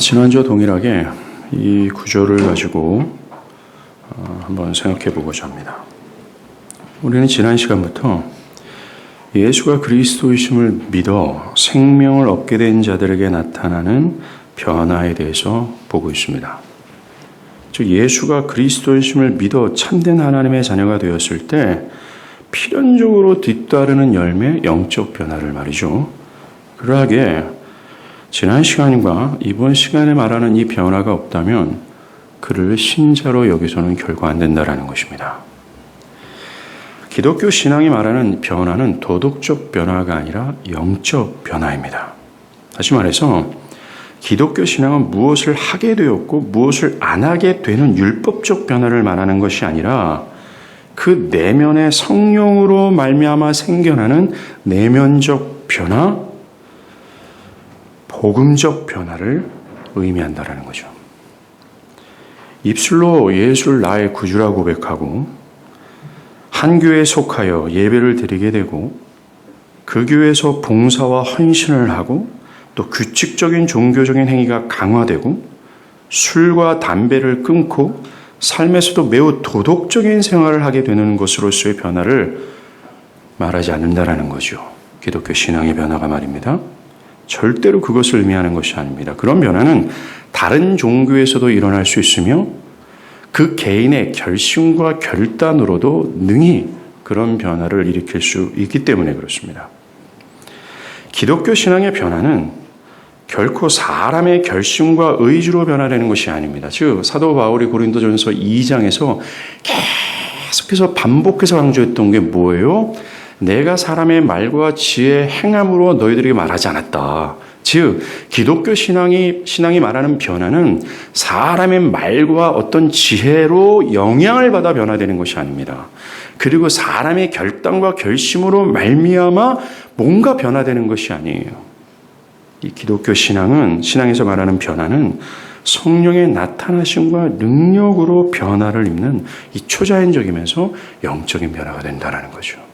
지난주와 동일하게 이 구조를 가지고 한번 생각해 보고자 합니다. 우리는 지난 시간부터 예수가 그리스도이심을 믿어 생명을 얻게 된 자들에게 나타나는 변화에 대해서 보고 있습니다. 즉 예수가 그리스도이심을 믿어 참된 하나님의 자녀가 되었을 때 필연적으로 뒤따르는 열매, 영적 변화를 말이죠. 그러하게 지난 시간과 이번 시간에 말하는 이 변화가 없다면 그를 신자로 여기서는 결코 안 된다라는 것입니다. 기독교 신앙이 말하는 변화는 도덕적 변화가 아니라 영적 변화입니다. 다시 말해서 기독교 신앙은 무엇을 하게 되었고 무엇을 안 하게 되는 율법적 변화를 말하는 것이 아니라 그 내면의 성령으로 말미암아 생겨나는 내면적 변화, 복음적 변화를 의미한다라는 거죠. 입술로 예수를 나의 구주라고 고백하고 한 교회에 속하여 예배를 드리게 되고 그 교회에서 봉사와 헌신을 하고 또 규칙적인 종교적인 행위가 강화되고 술과 담배를 끊고 삶에서도 매우 도덕적인 생활을 하게 되는 것으로서의 변화를 말하지 않는다라는 거죠. 기독교 신앙의 변화가 말입니다. 절대로 그것을 의미하는 것이 아닙니다. 그런 변화는 다른 종교에서도 일어날 수 있으며 그 개인의 결심과 결단으로도 능히 그런 변화를 일으킬 수 있기 때문에 그렇습니다. 기독교 신앙의 변화는 결코 사람의 결심과 의지로 변화되는 것이 아닙니다. 즉 사도 바울이 고린도전서 2장에서 계속해서 반복해서 강조했던 게 뭐예요? 내가 사람의 말과 지혜, 행함으로 너희들에게 말하지 않았다. 즉 기독교 신앙이 말하는 변화는 사람의 말과 어떤 지혜로 영향을 받아 변화되는 것이 아닙니다. 그리고 사람의 결단과 결심으로 말미암아 뭔가 변화되는 것이 아니에요. 이 기독교 신앙에서 말하는 변화는 성령의 나타나심과 능력으로 변화를 입는 이 초자연적이면서 영적인 변화가 된다는 거죠.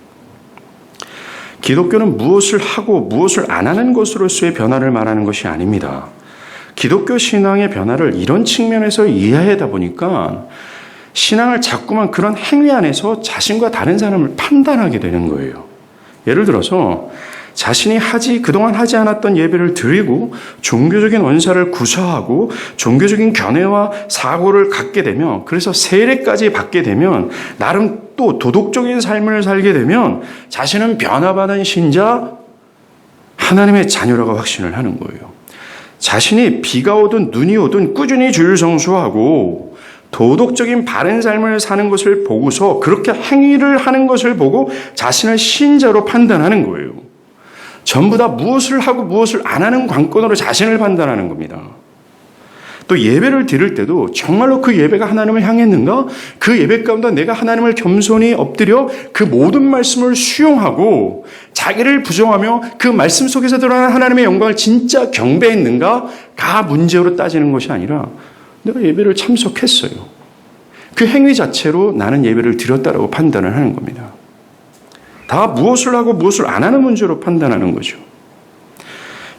기독교는 무엇을 하고 무엇을 안 하는 것으로서의 변화를 말하는 것이 아닙니다. 기독교 신앙의 변화를 이런 측면에서 이해하다 보니까 신앙을 자꾸만 그런 행위 안에서 자신과 다른 사람을 판단하게 되는 거예요. 예를 들어서 자신이 그동안 하지 않았던 예배를 드리고 종교적인 원사를 구사하고 종교적인 견해와 사고를 갖게 되면 그래서 세례까지 받게 되면 나름 또 도덕적인 삶을 살게 되면 자신은 변화받은 신자 하나님의 자녀라고 확신을 하는 거예요. 자신이 비가 오든 눈이 오든 꾸준히 주일 성수하고 도덕적인 바른 삶을 사는 것을 보고서 그렇게 행위를 하는 것을 보고 자신을 신자로 판단하는 거예요. 전부 다 무엇을 하고 무엇을 안 하는 관건으로 자신을 판단하는 겁니다. 또 예배를 드릴 때도 정말로 그 예배가 하나님을 향했는가? 그 예배 가운데 내가 하나님을 겸손히 엎드려 그 모든 말씀을 수용하고 자기를 부정하며 그 말씀 속에서 드러나는 하나님의 영광을 진짜 경배했는가가 문제로 따지는 것이 아니라 내가 예배를 참석했어요. 그 행위 자체로 나는 예배를 드렸다라고 판단을 하는 겁니다. 다 무엇을 하고 무엇을 안 하는 문제로 판단하는 거죠.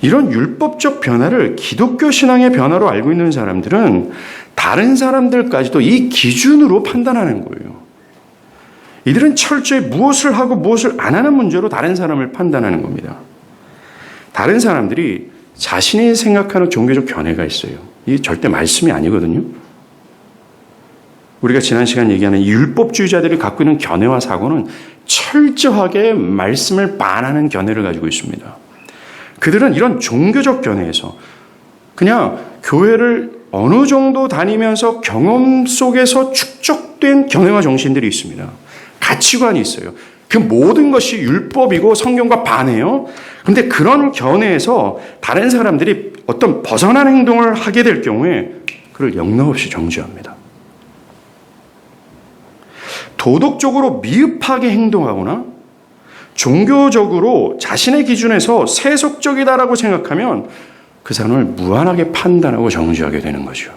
이런 율법적 변화를 기독교 신앙의 변화로 알고 있는 사람들은 다른 사람들까지도 이 기준으로 판단하는 거예요. 이들은 철저히 무엇을 하고 무엇을 안 하는 문제로 다른 사람을 판단하는 겁니다. 다른 사람들이 자신이 생각하는 종교적 견해가 있어요. 이게 절대 말씀이 아니거든요. 우리가 지난 시간 얘기하는 율법주의자들이 갖고 있는 견해와 사고는 철저하게 말씀을 반하는 견해를 가지고 있습니다. 그들은 이런 종교적 견해에서 그냥 교회를 어느 정도 다니면서 경험 속에서 축적된 견해와 정신들이 있습니다. 가치관이 있어요. 그 모든 것이 율법이고 성경과 반해요. 그런데 그런 견해에서 다른 사람들이 어떤 벗어난 행동을 하게 될 경우에 그를 영락없이 정죄합니다. 도덕적으로 미흡하게 행동하거나 종교적으로 자신의 기준에서 세속적이다라고 생각하면 그 사람을 무한하게 판단하고 정죄하게 되는 거죠.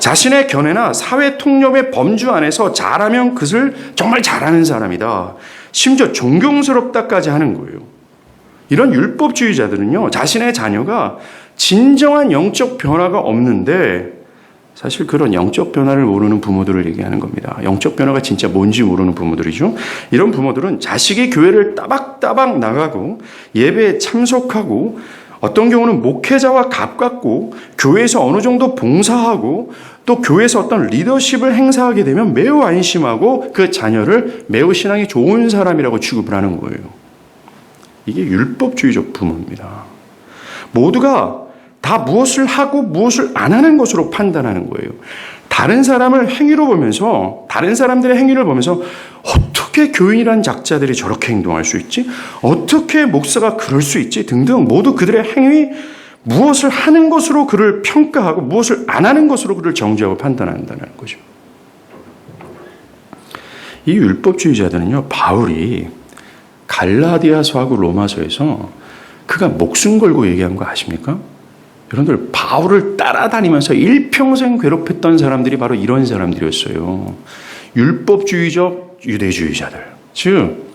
자신의 견해나 사회 통념의 범주 안에서 잘하면 그것을 정말 잘하는 사람이다. 심지어 존경스럽다까지 하는 거예요. 이런 율법주의자들은요, 자신의 자녀가 진정한 영적 변화가 없는데 사실 그런 영적 변화를 모르는 부모들을 얘기하는 겁니다. 영적 변화가 진짜 뭔지 모르는 부모들이죠. 이런 부모들은 자식이 교회를 따박따박 나가고 예배에 참석하고 어떤 경우는 목회자와 가깝고 교회에서 어느 정도 봉사하고 또 교회에서 어떤 리더십을 행사하게 되면 매우 안심하고 그 자녀를 매우 신앙이 좋은 사람이라고 취급을 하는 거예요. 이게 율법주의적 부모입니다. 모두가 다 무엇을 하고 무엇을 안 하는 것으로 판단하는 거예요. 다른 사람을 행위로 보면서, 다른 사람들의 행위를 보면서 어떻게 교인이란 작자들이 저렇게 행동할 수 있지? 어떻게 목사가 그럴 수 있지? 등등 모두 그들의 행위, 무엇을 하는 것으로 그를 평가하고 무엇을 안 하는 것으로 그를 정죄하고 판단한다는 거죠. 이 율법주의자들은요, 바울이 갈라디아서하고 로마서에서 그가 목숨 걸고 얘기한 거 아십니까? 여러분들, 바울을 따라다니면서 일평생 괴롭혔던 사람들이 바로 이런 사람들이었어요. 율법주의적 유대주의자들. 즉,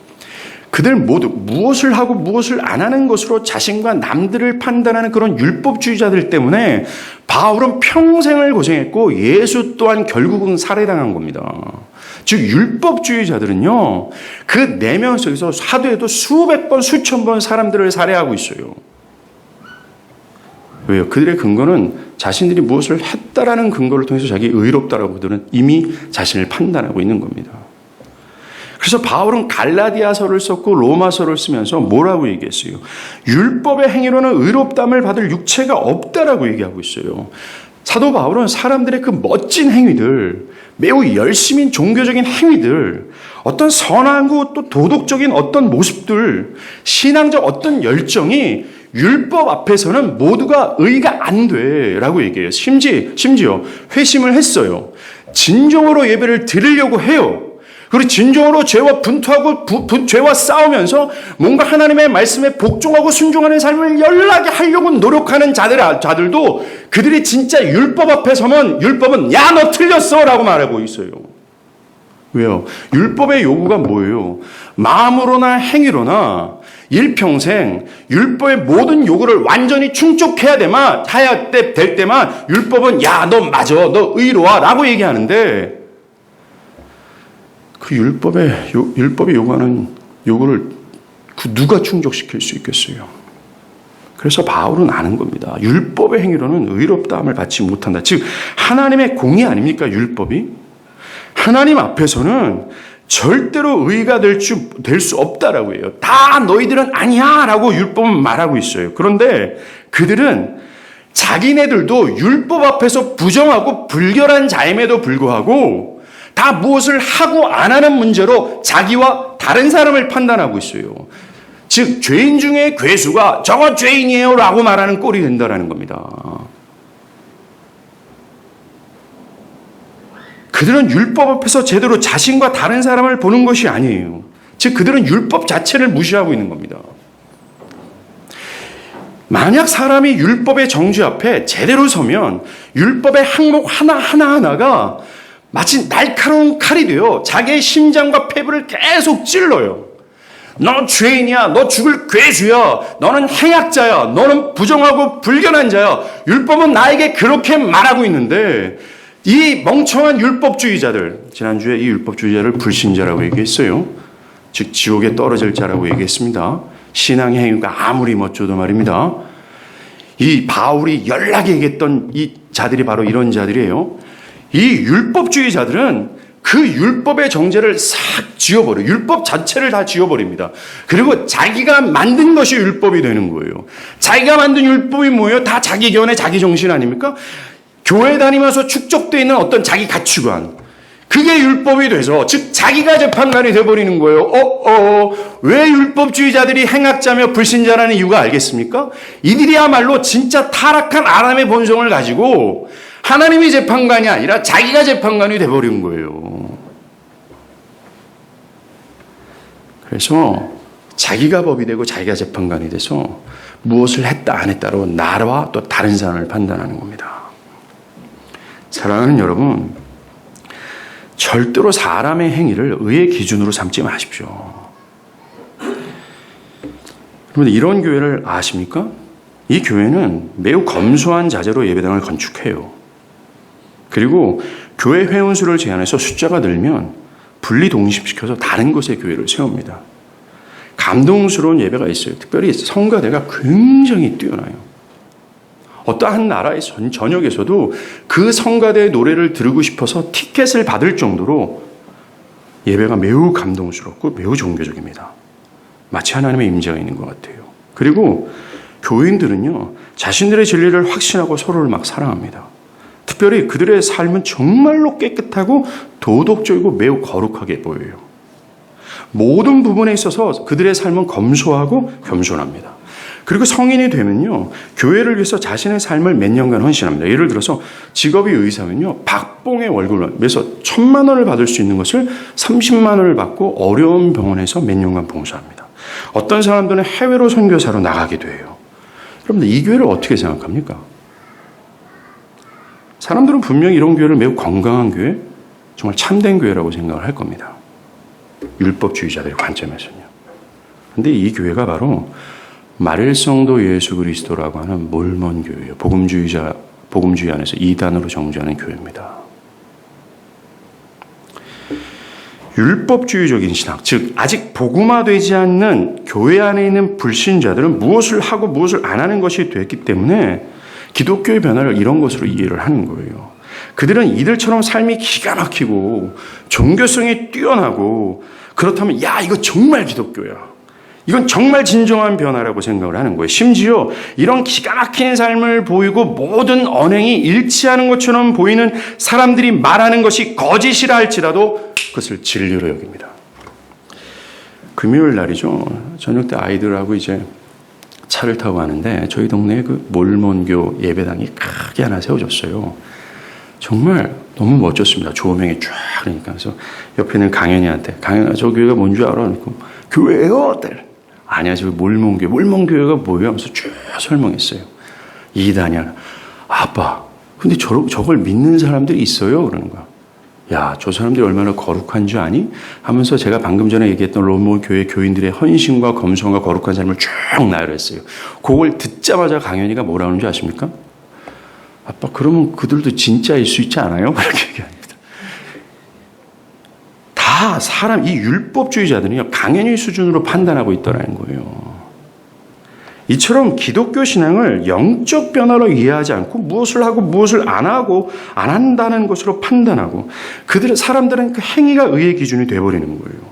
그들 모두 무엇을 하고 무엇을 안 하는 것으로 자신과 남들을 판단하는 그런 율법주의자들 때문에 바울은 평생을 고생했고 예수 또한 결국은 살해당한 겁니다. 즉 율법주의자들은요, 그 내면 속에서 하루에도 수백 번, 수천 번 사람들을 살해하고 있어요. 왜요? 그들의 근거는 자신들이 무엇을 했다라는 근거를 통해서 자기 의롭다라고 그들은 이미 자신을 판단하고 있는 겁니다. 그래서 바울은 갈라디아서를 썼고 로마서를 쓰면서 뭐라고 얘기했어요? 율법의 행위로는 의롭다함을 받을 육체가 없다라고 얘기하고 있어요. 사도 바울은 사람들의 그 멋진 행위들, 매우 열심인 종교적인 행위들, 어떤 선하고 또 도덕적인 어떤 모습들, 신앙적 어떤 열정이 율법 앞에서는 모두가 의가 안 돼라고 얘기해요. 심지어 회심을 했어요. 진정으로 예배를 드리려고 해요. 그리고 진정으로 죄와 분투하고 죄와 싸우면서 뭔가 하나님의 말씀에 복종하고 순종하는 삶을 연락에 하려고 노력하는 자들도 그들이 진짜 율법 앞에 서면 율법은 야, 너 틀렸어 라고 말하고 있어요. 왜요? 율법의 요구가 뭐예요? 마음으로나 행위로나 일평생 율법의 모든 요구를 완전히 충족해야 될 때만 율법은 야, 너 맞아, 너 의로워 라고 얘기하는데 그 율법이 요구하는 요구를 누가 충족시킬 수 있겠어요? 그래서 바울은 아는 겁니다. 율법의 행위로는 의롭다함을 받지 못한다. 즉 하나님의 공의 아닙니까? 율법이? 하나님 앞에서는 절대로 의가 될 수 없다라고 해요. 다 너희들은 아니야 라고 율법은 말하고 있어요. 그런데 그들은 자기네들도 율법 앞에서 부정하고 불결한 자임에도 불구하고 다 무엇을 하고 안 하는 문제로 자기와 다른 사람을 판단하고 있어요. 즉 죄인 중에 괴수가 저거 죄인이에요 라고 말하는 꼴이 된다는 겁니다. 그들은 율법 앞에서 제대로 자신과 다른 사람을 보는 것이 아니에요. 즉 그들은 율법 자체를 무시하고 있는 겁니다. 만약 사람이 율법의 정죄 앞에 제대로 서면 율법의 항목 하나하나가 마치 날카로운 칼이 되어 자기의 심장과 폐부를 계속 찔러요. 너 죄인이야. 너 죽을 괴수야. 너는 행악자야. 너는 부정하고 불견한 자야. 율법은 나에게 그렇게 말하고 있는데 이 멍청한 율법주의자들, 지난주에 이 율법주의자를 불신자라고 얘기했어요. 즉 지옥에 떨어질 자라고 얘기했습니다. 신앙의 행위가 아무리 멋져도 말입니다. 이 바울이 연락에 얘기했던 이 자들이 바로 이런 자들이에요. 이 율법주의자들은 그 율법의 정죄를 싹 지워버려요. 율법 자체를 다 지워버립니다. 그리고 자기가 만든 것이 율법이 되는 거예요. 자기가 만든 율법이 뭐예요? 다 자기 견해, 자기 정신 아닙니까? 교회 다니면서 축적되어 있는 어떤 자기 가치관. 그게 율법이 돼서 즉 자기가 재판관이 돼버리는 거예요. 왜 율법주의자들이 행악자며 불신자라는 이유가 알겠습니까? 이들이야말로 진짜 타락한 아람의 본성을 가지고 하나님이 재판관이 아니라 자기가 재판관이 돼버린 거예요. 그래서 자기가 법이 되고 자기가 재판관이 돼서 무엇을 했다 안 했다로 나와 또 다른 사람을 판단하는 겁니다. 사랑하는 여러분, 절대로 사람의 행위를 의의 기준으로 삼지 마십시오. 여러분, 이런 교회를 아십니까? 이 교회는 매우 검소한 자재로 예배당을 건축해요. 그리고 교회 회원수를 제한해서 숫자가 늘면 분리 독립시켜서 다른 곳에 교회를 세웁니다. 감동스러운 예배가 있어요. 특별히 성가대가 굉장히 뛰어나요. 어떠한 나라의 전역에서도 그 성가대의 노래를 들으고 싶어서 티켓을 받을 정도로 예배가 매우 감동스럽고 매우 종교적입니다. 마치 하나님의 임재가 있는 것 같아요. 그리고 교인들은요, 자신들의 진리를 확신하고 서로를 막 사랑합니다. 특별히 그들의 삶은 정말로 깨끗하고 도덕적이고 매우 거룩하게 보여요. 모든 부분에 있어서 그들의 삶은 검소하고 겸손합니다. 그리고 성인이 되면요, 교회를 위해서 자신의 삶을 몇 년간 헌신합니다. 예를 들어서 직업이 의사면요, 박봉의 월급을 매서 1,000만 원을 받을 수 있는 것을 30만 원을 받고 어려운 병원에서 몇 년간 봉사합니다. 어떤 사람들은 해외로 선교사로 나가기도 해요. 여러분들, 이 교회를 어떻게 생각합니까? 사람들은 분명히 이런 교회를 매우 건강한 교회, 정말 참된 교회라고 생각을 할 겁니다. 율법주의자들의 관점에서는요. 그런데 이 교회가 바로 마릴성도 예수 그리스도라고 하는 몰몬 교회예요. 복음주의 안에서 이단으로 정죄하는 교회입니다. 율법주의적인 신학, 즉 아직 복음화되지 않는 교회 안에 있는 불신자들은 무엇을 하고 무엇을 안 하는 것이 됐기 때문에 기독교의 변화를 이런 것으로 이해를 하는 거예요. 그들은 이들처럼 삶이 기가 막히고 종교성이 뛰어나고 그렇다면 야, 이거 정말 기독교야. 이건 정말 진정한 변화라고 생각을 하는 거예요. 심지어 이런 기가 막힌 삶을 보이고 모든 언행이 일치하는 것처럼 보이는 사람들이 말하는 것이 거짓이라 할지라도 그것을 진리로 여깁니다. 금요일 날이죠. 저녁 때 아이들하고 이제 차를 타고 가는데 저희 동네에 그 몰몬교 예배당이 크게 하나 세워졌어요. 정말 너무 멋졌습니다. 조명이 쫙 그러니까. 그래서 옆에 있는 강현이한테, 강현아, 저 교회가 뭔 줄 알아? 그러니까, 교회요? 아니야, 저 몰몬교회. 몰몬교회가 뭐예요? 하면서 쭉 설명했어요. 이단이야. 아빠, 근데 저걸 믿는 사람들이 있어요? 그러는 거야. 야, 저 사람들이 얼마나 거룩한 줄 아니? 하면서 제가 방금 전에 얘기했던 몰몬교회 교인들의 헌신과 검소함과 거룩한 삶을 쭉 나열했어요. 그걸 듣자마자 강현이가 뭐라 하는 줄 아십니까? 아빠, 그러면 그들도 진짜일 수 있지 않아요? 그렇게 얘기합니다. 다 이 율법주의자들은요, 강연의 수준으로 판단하고 있더라는 거예요. 이처럼 기독교 신앙을 영적 변화로 이해하지 않고 무엇을 하고 무엇을 안 하고 안 한다는 것으로 판단하고 사람들은 그 행위가 의의 기준이 되어버리는 거예요.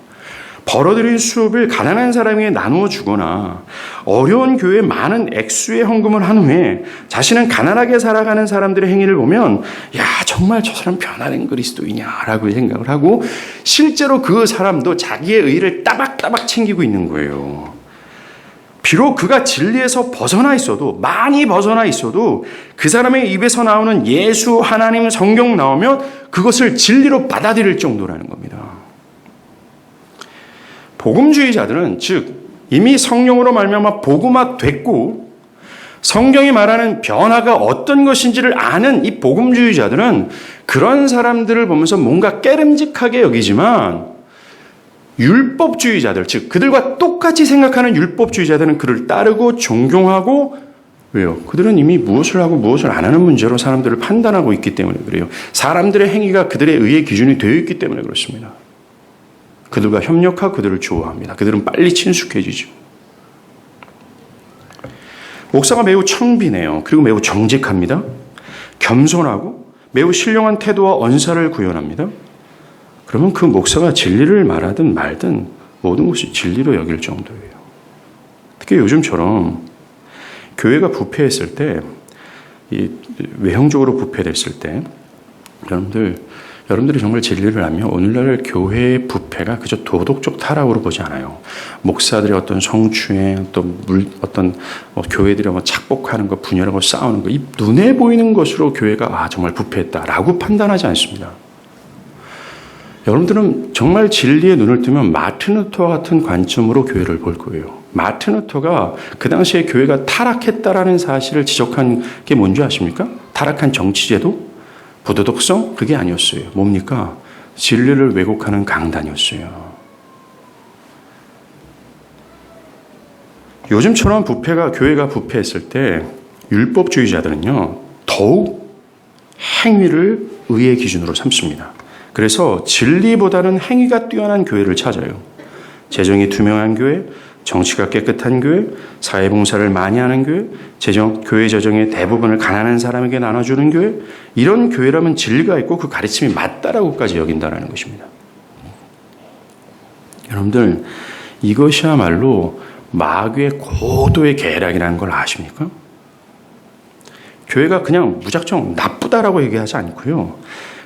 벌어들인 수업을 가난한 사람에게 나누어 주거나 어려운 교회에 많은 액수의 헌금을 한 후에 자신은 가난하게 살아가는 사람들의 행위를 보면 야, 정말 저 사람 변화된 그리스도이냐라고 생각을 하고 실제로 그 사람도 자기의 의의를 따박따박 챙기고 있는 거예요. 비록 그가 진리에서 벗어나 있어도, 많이 벗어나 있어도 그 사람의 입에서 나오는 예수, 하나님, 성경 나오면 그것을 진리로 받아들일 정도라는 겁니다. 복음주의자들은 즉 이미 성령으로 말미암아 복음화됐고 성경이 말하는 변화가 어떤 것인지를 아는 이 복음주의자들은 그런 사람들을 보면서 뭔가 깨름직하게 여기지만 율법주의자들, 즉 그들과 똑같이 생각하는 율법주의자들은 그를 따르고 존경하고 왜요? 그들은 이미 무엇을 하고 무엇을 안 하는 문제로 사람들을 판단하고 있기 때문에 그래요. 사람들의 행위가 그들의 의의 기준이 되어 있기 때문에 그렇습니다. 그들과 협력하고 그들을 좋아합니다. 그들은 빨리 친숙해지죠. 목사가 매우 청빈해요. 그리고 매우 정직합니다. 겸손하고 매우 신령한 태도와 언사를 구현합니다. 그러면 그 목사가 진리를 말하든 말든 모든 것이 진리로 여길 정도예요. 특히 요즘처럼 교회가 부패했을 때, 외형적으로 부패됐을 때 여러분들이 정말 진리를 알면 오늘날 교회의 부패가 그저 도덕적 타락으로 보지 않아요. 목사들의 어떤 성추행, 어떤 교회들이 착복하는 것, 분열하고 싸우는 것, 이 눈에 보이는 것으로 교회가 정말 부패했다라고 판단하지 않습니다. 여러분들은 정말 진리의 눈을 뜨면 마틴 루터와 같은 관점으로 교회를 볼 거예요. 마틴 루터가 그 당시에 교회가 타락했다라는 사실을 지적한 게 뭔지 아십니까? 타락한 정치제도? 부도덕성? 그게 아니었어요. 뭡니까? 진리를 왜곡하는 강단이었어요. 요즘처럼 교회가 부패했을 때 율법주의자들은요, 더욱 행위를 의의 기준으로 삼습니다. 그래서 진리보다는 행위가 뛰어난 교회를 찾아요. 재정이 투명한 교회, 정치가 깨끗한 교회, 사회봉사를 많이 하는 교회, 교회 재정의 대부분을 가난한 사람에게 나눠주는 교회, 이런 교회라면 진리가 있고 그 가르침이 맞다라고까지 여긴다는 것입니다. 여러분들, 이것이야말로 마귀의 고도의 계략이라는 걸 아십니까? 교회가 그냥 무작정 나쁘다라고 얘기하지 않고요,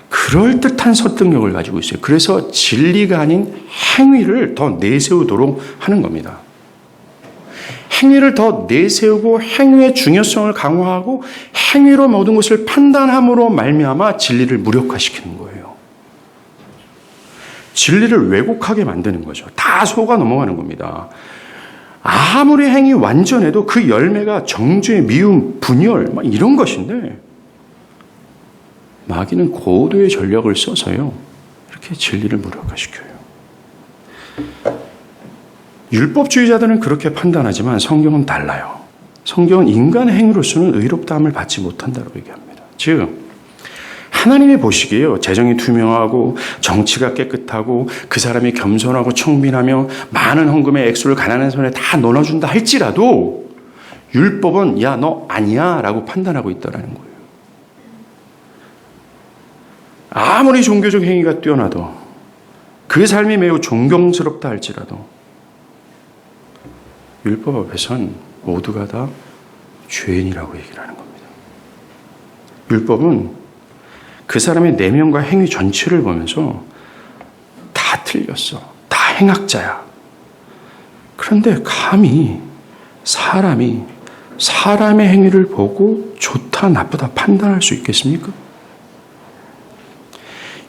그럴듯한 설득력을 가지고 있어요. 그래서 진리가 아닌 행위를 더 내세우도록 하는 겁니다. 행위를 더 내세우고 행위의 중요성을 강화하고 행위로 모든 것을 판단함으로 말미암아 진리를 무력화시키는 거예요. 진리를 왜곡하게 만드는 거죠. 다 속아 넘어가는 겁니다. 아무리 행위 완전해도 그 열매가 정죄, 미움, 분열 이런 것인데 마귀는 고도의 전략을 써서요, 이렇게 진리를 무력화시켜요. 율법주의자들은 그렇게 판단하지만 성경은 달라요. 성경은 인간의 행위로서는 의롭다함을 받지 못한다고 얘기합니다. 즉, 하나님이 보시기에요, 재정이 투명하고 정치가 깨끗하고 그 사람이 겸손하고 청빈하며 많은 헌금의 액수를 가난한 손에 다 넣어준다 할지라도 율법은 야, 너 아니야 라고 판단하고 있다는 거예요. 아무리 종교적 행위가 뛰어나도 그 삶이 매우 존경스럽다 할지라도 율법 앞에선 모두가 다 죄인이라고 얘기를 하는 겁니다. 율법은 그 사람의 내면과 행위 전체를 보면서 다 틀렸어, 다 행악자야. 그런데 감히 사람의 행위를 보고 좋다 나쁘다 판단할 수 있겠습니까?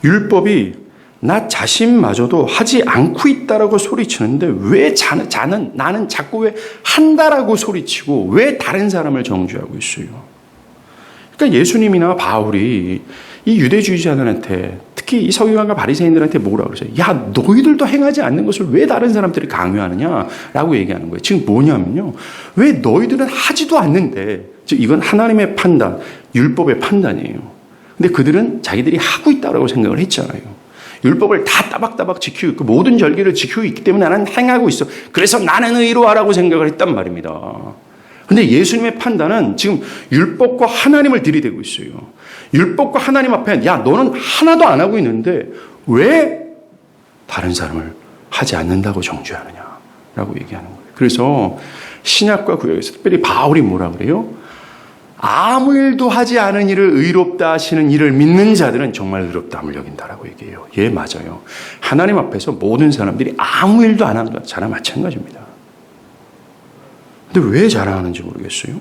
율법이 나 자신마저도 하지 않고 있다라고 소리치는데 왜 나는 자꾸 왜 한다라고 소리치고 왜 다른 사람을 정죄하고 있어요? 그러니까 예수님이나 바울이 이 유대주의자들한테, 특히 이 서기관과 바리새인들한테 뭐라고 그러세요? 야, 너희들도 행하지 않는 것을 왜 다른 사람들이 강요하느냐라고 얘기하는 거예요. 지금 뭐냐면요, 왜 너희들은 하지도 않는데, 즉 이건 하나님의 판단, 율법의 판단이에요. 근데 그들은 자기들이 하고 있다고 생각을 했잖아요. 율법을 다 따박따박 지키고 있고 모든 절기를 지키고 있기 때문에 나는 행하고 있어. 그래서 나는 의로하라고 생각을 했단 말입니다. 근데 예수님의 판단은 지금 율법과 하나님을 들이대고 있어요. 율법과 하나님 앞에 야, 너는 하나도 안 하고 있는데 왜 다른 사람을 하지 않는다고 정죄하느냐라고 얘기하는 거예요. 그래서 신약과 구약에서 특별히 바울이 뭐라 그래요? 아무 일도 하지 않은 일을 의롭다 하시는 일을 믿는 자들은 정말 의롭다함을 여긴다라고 얘기해요. 예, 맞아요. 하나님 앞에서 모든 사람들이 아무 일도 안 하는 자나 마찬가지입니다. 근데 왜 자랑하는지 모르겠어요.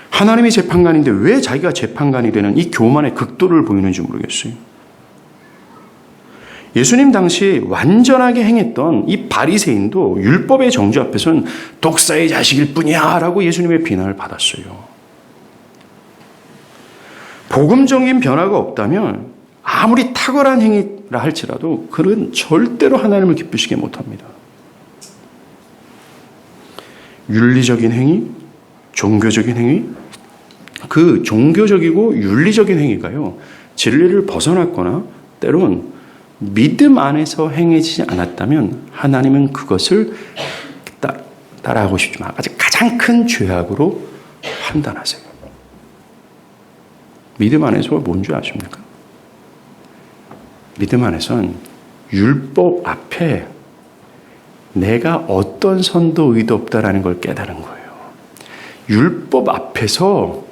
하나님이 재판관인데 왜 자기가 재판관이 되는 이 교만의 극도를 보이는지 모르겠어요. 예수님 당시 완전하게 행했던 이 바리새인도 율법의 정죄 앞에서는 독사의 자식일 뿐이야 라고 예수님의 비난을 받았어요. 복음적인 변화가 없다면 아무리 탁월한 행위라 할지라도 그는 절대로 하나님을 기쁘시게 못합니다. 윤리적인 행위, 종교적인 행위, 그 종교적이고 윤리적인 행위가요, 진리를 벗어났거나 때론 믿음 안에서 행해지지 않았다면 하나님은 그것을 따라하고 싶지만 가장 큰 죄악으로 판단하세요. 믿음 안에서 뭔지 아십니까? 믿음 안에선 율법 앞에 내가 어떤 선도 의도 없다라는 걸 깨달은 거예요. 율법 앞에서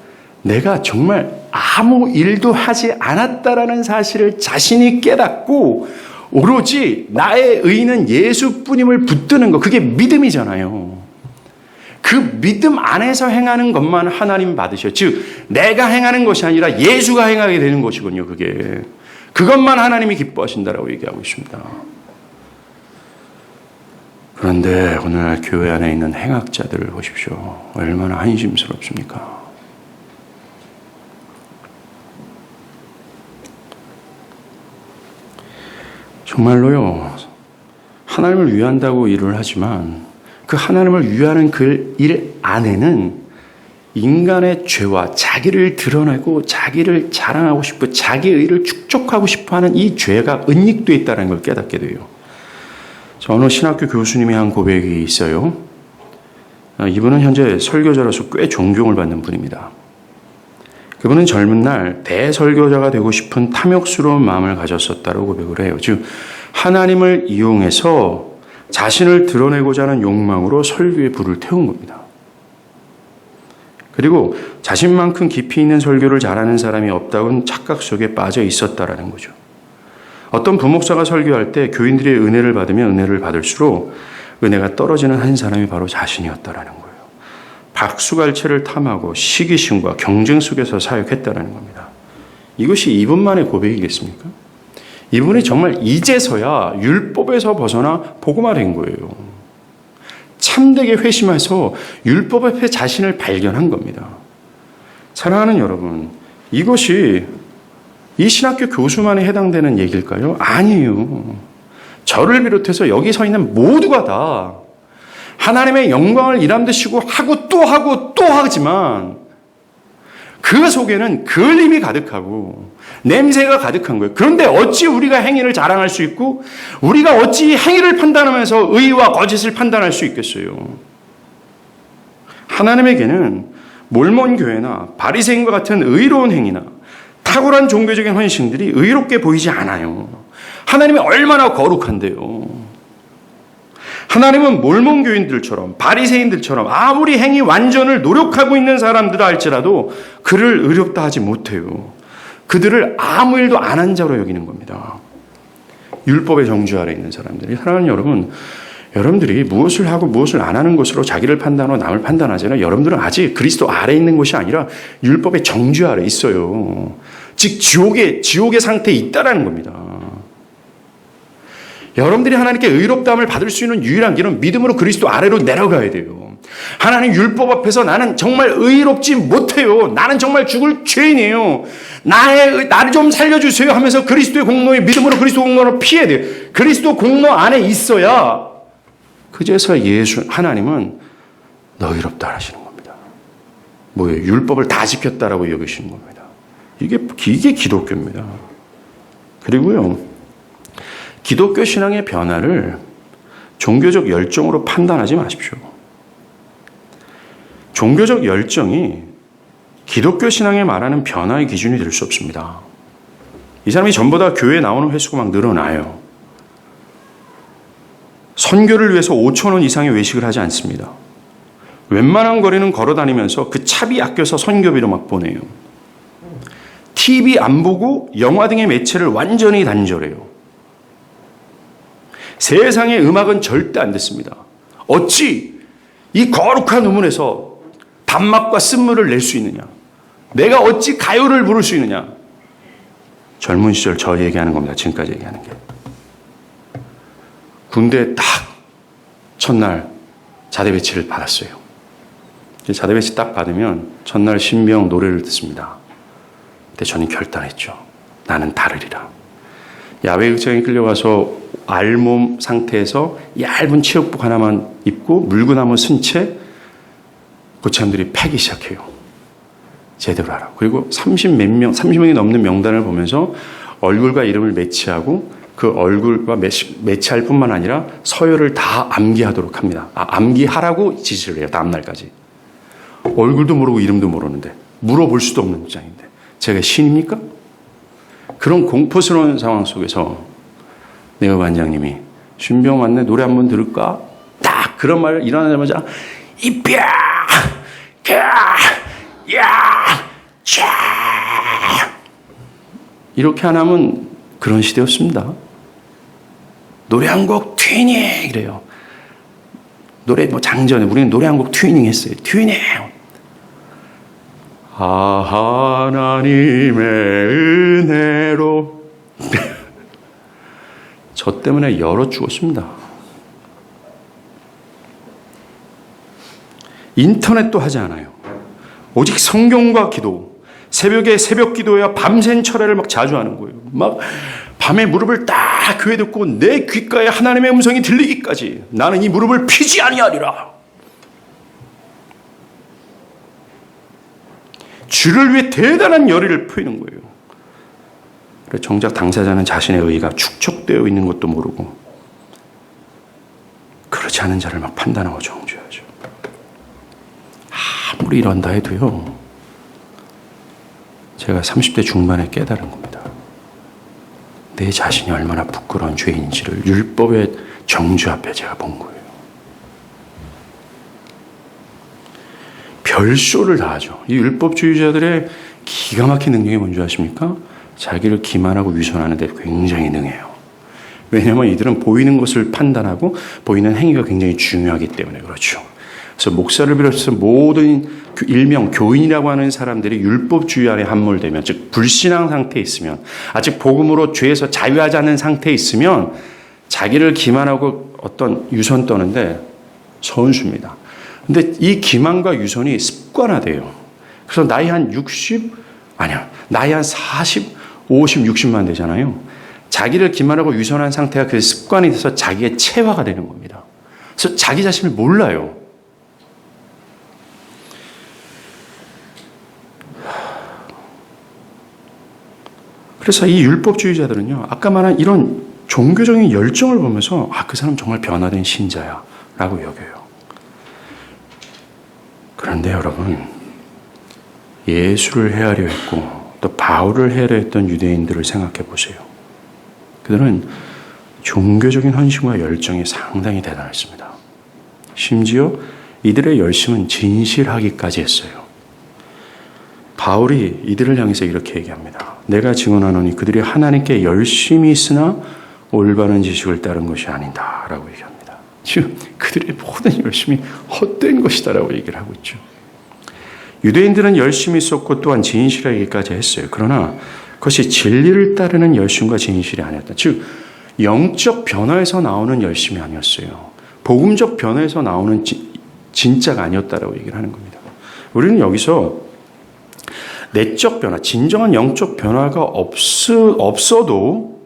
내가 정말 아무 일도 하지 않았다라는 사실을 자신이 깨닫고 오로지 나의 의는 예수뿐임을 붙드는 거, 그게 믿음이잖아요. 그 믿음 안에서 행하는 것만 하나님 받으셔. 즉 내가 행하는 것이 아니라 예수가 행하게 되는 것이군요. 그것만 하나님이 기뻐하신다라고 얘기하고 있습니다. 그런데 오늘날 교회 안에 있는 행악자들을 보십시오. 얼마나 한심스럽습니까? 정말로요, 하나님을 위한다고 일을 하지만 그 하나님을 위하는 그 일 안에는 인간의 죄와 자기를 드러내고 자기를 자랑하고 싶고 자기의 의를 축적하고 싶어하는 이 죄가 은닉되어 있다는 걸 깨닫게 돼요. 어느 신학교 교수님이 한 고백이 있어요. 이분은 현재 설교자로서 꽤 존경을 받는 분입니다. 그분은 젊은 날 대설교자가 되고 싶은 탐욕스러운 마음을 가졌었다고 고백을 해요. 즉 하나님을 이용해서 자신을 드러내고자 하는 욕망으로 설교에 불을 태운 겁니다. 그리고 자신만큼 깊이 있는 설교를 잘하는 사람이 없다고는 착각 속에 빠져 있었다라는 거죠. 어떤 부목사가 설교할 때 교인들의 은혜를 받으면 은혜를 받을수록 은혜가 떨어지는 한 사람이 바로 자신이었다라는 거예요. 박수갈채를 탐하고 시기심과 경쟁 속에서 사역했다라는 겁니다. 이것이 이분만의 고백이겠습니까? 이분이 정말 이제서야 율법에서 벗어나 복음화 된 거예요. 참되게 회심해서 율법 앞에 자신을 발견한 겁니다. 사랑하는 여러분, 이것이 이 신학교 교수만에 해당되는 얘기일까요? 아니에요. 저를 비롯해서 여기 서 있는 모두가 다 하나님의 영광을 일함드시고 하고 또 하지만 그 속에는 그을림이 가득하고 냄새가 가득한 거예요. 그런데 어찌 우리가 행위를 자랑할 수 있고 우리가 어찌 행위를 판단하면서 의와 거짓을 판단할 수 있겠어요? 하나님에게는 몰몬 교회나 바리새인과 같은 의로운 행위나 탁월한 종교적인 헌신들이 의롭게 보이지 않아요. 하나님이 얼마나 거룩한데요. 하나님은 몰몬 교인들처럼 바리새인들처럼 아무리 행위 완전을 노력하고 있는 사람들아 할지라도 그를 의롭다 하지 못해요. 그들을 아무 일도 안 한 자로 여기는 겁니다. 율법의 정주 아래 있는 사람들이. 사랑하는 여러분, 여러분들이 무엇을 하고 무엇을 안 하는 것으로 자기를 판단하고 남을 판단하잖아요. 여러분들은 아직 그리스도 아래 있는 것이 아니라 율법의 정주 아래 있어요. 즉 지옥의 상태에 있다라는 겁니다. 여러분들이 하나님께 의롭다함을 받을 수 있는 유일한 길은 믿음으로 그리스도 아래로 내려가야 돼요. 하나님 율법 앞에서 나는 정말 의롭지 못해요. 나는 정말 죽을 죄인이에요. 나를 좀 살려주세요 하면서 그리스도의 공로에 믿음으로 그리스도 공로를 피해야 돼요. 그리스도 공로 안에 있어야 그제서 하나님은 너 의롭다 하시는 겁니다. 뭐예요? 율법을 다 지켰다라고 여기시는 겁니다. 이게 기독교입니다. 그리고요, 기독교 신앙의 변화를 종교적 열정으로 판단하지 마십시오. 종교적 열정이 기독교 신앙에 말하는 변화의 기준이 될 수 없습니다. 이 사람이 전보다 교회에 나오는 횟수가 막 늘어나요. 선교를 위해서 5,000원 이상의 외식을 하지 않습니다. 웬만한 거리는 걸어 다니면서 그 차비 아껴서 선교비로 막 보내요. TV 안 보고 영화 등의 매체를 완전히 단절해요. 세상의 음악은 절대 안 듣습니다. 어찌 이 거룩한 우문에서 단맛과 쓴물을 낼 수 있느냐? 내가 어찌 가요를 부를 수 있느냐? 젊은 시절 저 얘기하는 겁니다. 지금까지 얘기하는 게. 군대 딱 첫날 자대 배치를 받았어요. 자대 배치 딱 받으면 첫날 신병 노래를 듣습니다. 그때 저는 결단했죠. 나는 다르리라. 야외 극장에 끌려가서 알몸 상태에서 얇은 체육복 하나만 입고 물구나무 쓴 채 고참들이 패기 시작해요. 제대로 하라고. 그리고 30명이 넘는 명단을 보면서 얼굴과 이름을 매치하고 그 얼굴과 매치할 뿐만 아니라 서열을 다 암기하도록 합니다. 암기하라고 지시를 해요. 다음날까지. 얼굴도 모르고 이름도 모르는데 물어볼 수도 없는 입장인데 제가 신입니까? 그런 공포스러운 상황 속에서 내가 반장님이 신병 왔네 노래 한번 들을까? 딱 그런 말 일어나자마자 이뼈 이렇게 안 하면 그런 시대였습니다. 노래 한 곡 튜닝 이래요. 노래 장전에 우리는 노래 한 곡 튜닝 했어요. 튜닝. 하나님의 은혜로 저 때문에 열어 죽었습니다. 인터넷도 하지 않아요. 오직 성경과 기도, 새벽에 새벽 기도야 밤샘 철회를 막 자주 하는 거예요. 막 밤에 무릎을 딱 교회 듣고 내 귓가에 하나님의 음성이 들리기까지 나는 이 무릎을 피지 아니하리라. 주를 위해 대단한 열의를 표하는 거예요. 정작 당사자는 자신의 의의가 축적되어 있는 것도 모르고 그렇지 않은 자를 막 판단하고 정죄하죠. 아무리 이런다 해도요, 제가 30대 중반에 깨달은 겁니다. 내 자신이 얼마나 부끄러운 죄인지를 율법의 정죄 앞에 제가 본 거예요. 별소를 다 하죠. 이 율법주의자들의 기가 막힌 능력이 뭔지 아십니까? 자기를 기만하고 위선하는 데 굉장히 능해요. 왜냐하면 이들은 보이는 것을 판단하고 보이는 행위가 굉장히 중요하기 때문에 그렇죠. 그래서 목사를 비롯해서 모든 일명 교인이라고 하는 사람들이 율법주의 안에 함몰되면, 즉 불신앙 상태에 있으면, 아직 복음으로 죄에서 자유하지 않는 상태에 있으면 자기를 기만하고 어떤 유선 떠는데 선수입니다. 근데 이 기만과 유선이 습관화돼요. 그래서 나이 한 40, 50, 60만 되잖아요. 자기를 기만하고 유선한 상태가 그 습관이 돼서 자기의 체화가 되는 겁니다. 그래서 자기 자신을 몰라요. 그래서 이 율법주의자들은요, 아까 말한 이런 종교적인 열정을 보면서 그 사람 정말 변화된 신자야 라고 여겨요. 그런데 여러분, 예수를 헤아려 했고 또 바울을 헤아려 했던 유대인들을 생각해 보세요. 그들은 종교적인 헌신과 열정이 상당히 대단했습니다. 심지어 이들의 열심은 진실하기까지 했어요. 바울이 이들을 향해서 이렇게 얘기합니다. 내가 증언하노니 그들이 하나님께 열심히 있으나 올바른 지식을 따른 것이 아니다 라고 얘기합니다. 지금 그들의 모든 열심이 헛된 것이다 라고 얘기를 하고 있죠. 유대인들은 열심히 있었고 또한 진실하기까지 했어요. 그러나 그것이 진리를 따르는 열심과 진실이 아니었다. 즉 영적 변화에서 나오는 열심이 아니었어요. 복음적 변화에서 나오는 진짜가 아니었다라고 얘기를 하는 겁니다. 우리는 여기서 내적 변화, 진정한 영적 변화가 없어도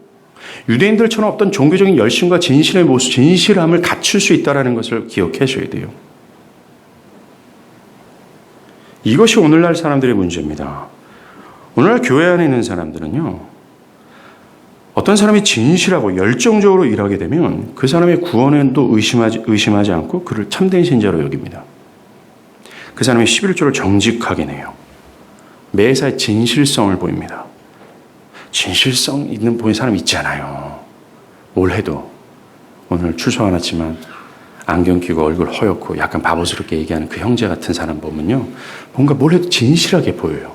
유대인들처럼 어떤 종교적인 열심과 진실의 모습, 진실함을 갖출 수 있다는 것을 기억하셔야 돼요. 이것이 오늘날 사람들의 문제입니다. 오늘날 교회 안에 있는 사람들은요, 어떤 사람이 진실하고 열정적으로 일하게 되면 그 사람의 구원에도 의심하지 않고 그를 참된 신자로 여깁니다. 그 사람이 11조를 정직하게 내요. 매사에 진실성을 보입니다. 진실성 있는 보이는 사람 있잖아요. 뭘 해도. 오늘 출석 안 왔지만 안경 끼고 얼굴 허옇고 약간 바보스럽게 얘기하는 그 형제 같은 사람 보면요, 뭔가 뭘 해도 진실하게 보여요.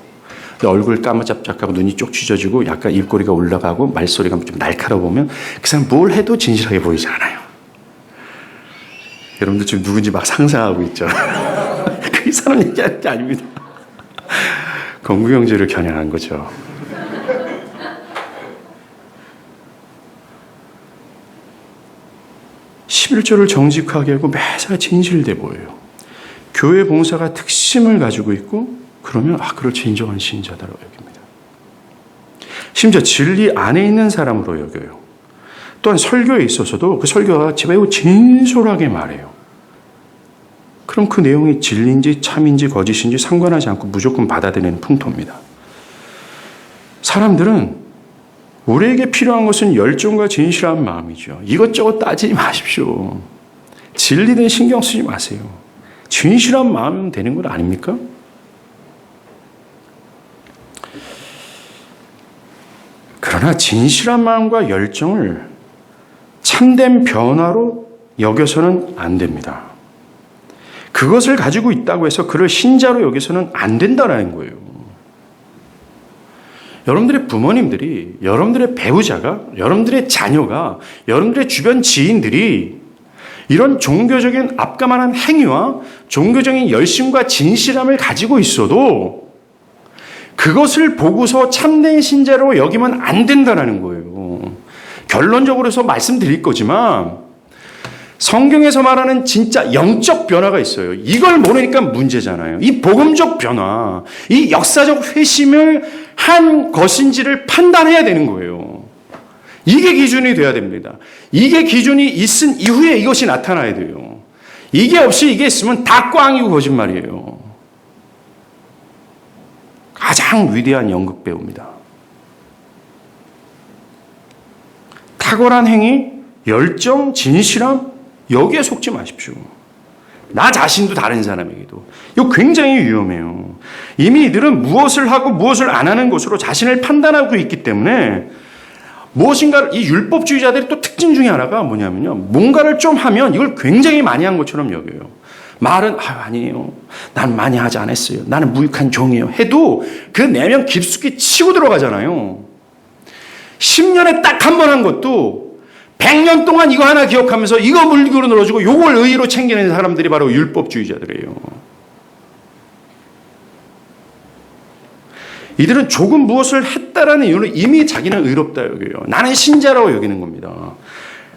근데 얼굴 까무잡잡하고 눈이 쪽 찢어지고 약간 입꼬리가 올라가고 말소리가 좀 날카로워 보면 그 사람 뭘 해도 진실하게 보이지 않아요. 여러분들 지금 누군지 막 상상하고 있죠. 그 사람 얘기하는 게 아닙니다. 건국 형제를 겨냥한 거죠. (11조를) 정직하게 하고 매사에 진실돼 보여요. 교회 봉사가 특심을 가지고 있고 그러면 그걸 진정한 신자다라고 여깁니다. 심지어 진리 안에 있는 사람으로 여겨요. 또한 설교에 있어서도 그 설교가 매우 진솔하게 말해요. 그럼 그 내용이 진리인지 참인지 거짓인지 상관하지 않고 무조건 받아들이는 풍토입니다. 사람들은 우리에게 필요한 것은 열정과 진실한 마음이죠. 이것저것 따지지 마십시오. 진리된 신경 쓰지 마세요. 진실한 마음이면 되는 것 아닙니까? 그러나 진실한 마음과 열정을 참된 변화로 여겨서는 안 됩니다. 그것을 가지고 있다고 해서 그를 신자로 여기서는 안 된다는 거예요. 여러분들의 부모님들이, 여러분들의 배우자가, 여러분들의 자녀가, 여러분들의 주변 지인들이 이런 종교적인 앞가만한 행위와 종교적인 열심과 진실함을 가지고 있어도 그것을 보고서 참된 신자로 여기면 안 된다는 거예요. 결론적으로 해서 말씀드릴 거지만 성경에서 말하는 진짜 영적 변화가 있어요. 이걸 모르니까 문제잖아요. 이 복음적 변화, 이 역사적 회심을 한 것인지를 판단해야 되는 거예요. 이게 기준이 돼야 됩니다. 이게 기준이 있은 이후에 이것이 나타나야 돼요. 이게 없이 이게 있으면 다 꽝이고 거짓말이에요. 가장 위대한 연극 배우입니다. 탁월한 행위, 열정, 진실함, 여기에 속지 마십시오. 나 자신도 다른 사람에게도. 이거 굉장히 위험해요. 이미 이들은 무엇을 하고 무엇을 안 하는 것으로 자신을 판단하고 있기 때문에 무엇인가, 이 율법주의자들의 또 특징 중에 하나가 뭐냐면요. 뭔가를 좀 하면 이걸 굉장히 많이 한 것처럼 여겨요. 말은 아니에요. 난 많이 하지 않았어요. 나는 무익한 종이에요. 해도 그 내면 깊숙이 치고 들어가잖아요. 10년에 딱 한 번 한 것도 100년 동안 이거 하나 기억하면서 이거 물기로 늘어지고 요걸 의의로 챙기는 사람들이 바로 율법주의자들이에요. 이들은 조금 무엇을 했다라는 이유로 이미 자기는 의롭다 여겨요. 나는 신자라고 여기는 겁니다.